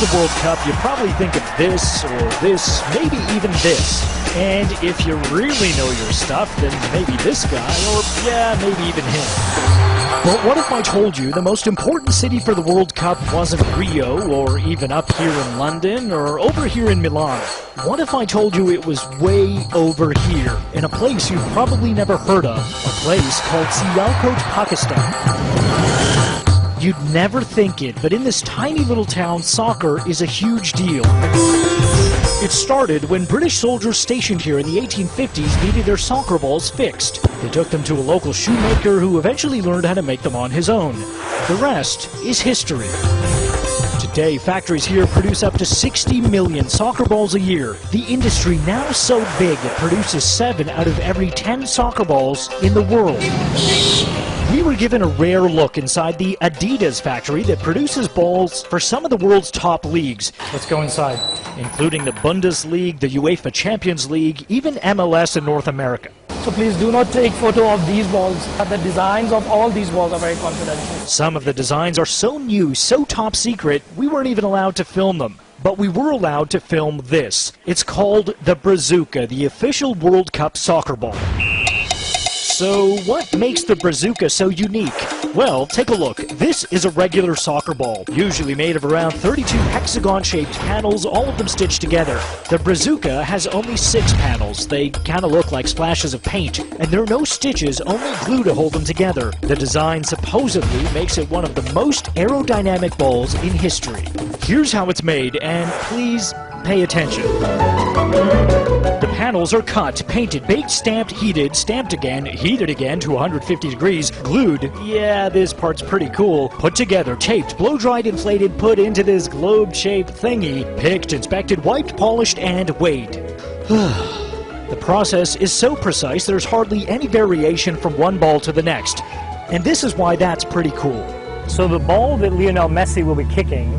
the World Cup, you probably think of this or this, maybe even this. And if you really know your stuff, then maybe this guy, or yeah, maybe even him. But what if I told you the most important city for the World Cup wasn't Rio, or even up here in London, or over here in Milan? What if I told you it was way over here, in a place you've probably never heard of, a place called Sialkot, Pakistan? You'd never think it, but in this tiny little town, soccer is a huge deal. It started when British soldiers stationed here in the 1850s needed their soccer balls fixed. They took them to a local shoemaker who eventually learned how to make them on his own. The rest is history. Today, factories here produce up to 60 million soccer balls a year. The industry now so big it produces 7 out of every 10 soccer balls in the world. We were given a rare look inside the Adidas factory that produces balls for some of the world's top leagues. Let's go inside, including the Bundesliga, the UEFA Champions League, even MLS in North America. So please do not take photo of these balls. The designs of all these balls are very confidential. Some of the designs are so new, so top secret, we weren't even allowed to film them. But we were allowed to film this. It's called the Brazuca, the official World Cup soccer ball. So what makes the Brazuca so unique? Well, take a look. This is a regular soccer ball, usually made of around 32 hexagon-shaped panels, all of them stitched together. The Brazuca has only 6 panels. They kind of look like splashes of paint, and there are no stitches, only glue to hold them together. The design supposedly makes it one of the most aerodynamic balls in history. Here's how it's made, and please pay attention. The panels are cut, painted, baked, stamped, heated again to 150 degrees, glued, yeah, this part's pretty cool, put together, taped, blow-dried, inflated, put into this globe-shaped thingy, picked, inspected, wiped, polished, and weighed. The process is so precise there's hardly any variation from one ball to the next, and this is why that's pretty cool. So the ball that Lionel Messi will be kicking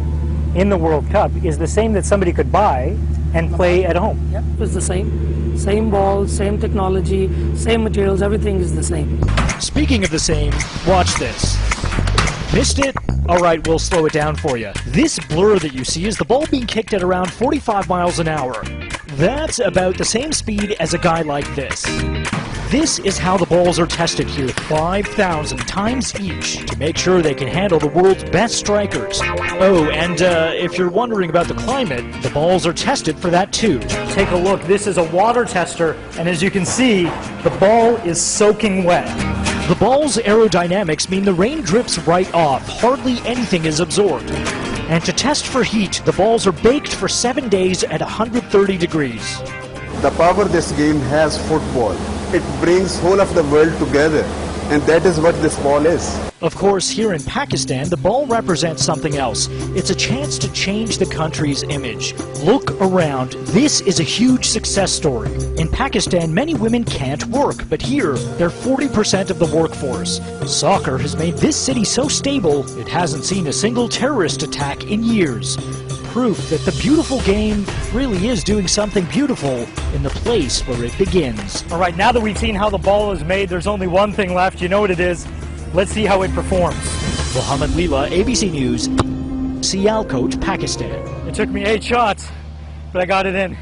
in the World Cup is the same that somebody could buy and play at home. Yep, it's the same. Same ball, same technology, same materials, everything is the same. Speaking of the same, watch this. Missed it? Alright, we'll slow it down for you. This blur that you see is the ball being kicked at around 45 miles an hour. That's about the same speed as a guy like this. This is how the balls are tested here, 5,000 times each, to make sure they can handle the world's best strikers. Oh, and if you're wondering about the climate, the balls are tested for that too. Take a look, this is a water tester, and as you can see, the ball is soaking wet. The ball's aerodynamics mean the rain drips right off, hardly anything is absorbed. And to test for heat, the balls are baked for 7 days at 130 degrees. The power this game has, football. It brings whole of the world together, and that is what this ball is. Of course, here in Pakistan, the ball represents something else. It's a chance to change the country's image. Look around. This is a huge success story. In Pakistan, many women can't work, but here, they're 40% of the workforce. Soccer has made this city so stable, it hasn't seen a single terrorist attack in years. Proof that the beautiful game really is doing something beautiful in the place where it begins. All right, now that we've seen how the ball is made, there's only one thing left. You know what it is. Let's see how it performs. Mohammed Leela, ABC News, Sialkot, Pakistan. It took me 8 shots, but I got it in.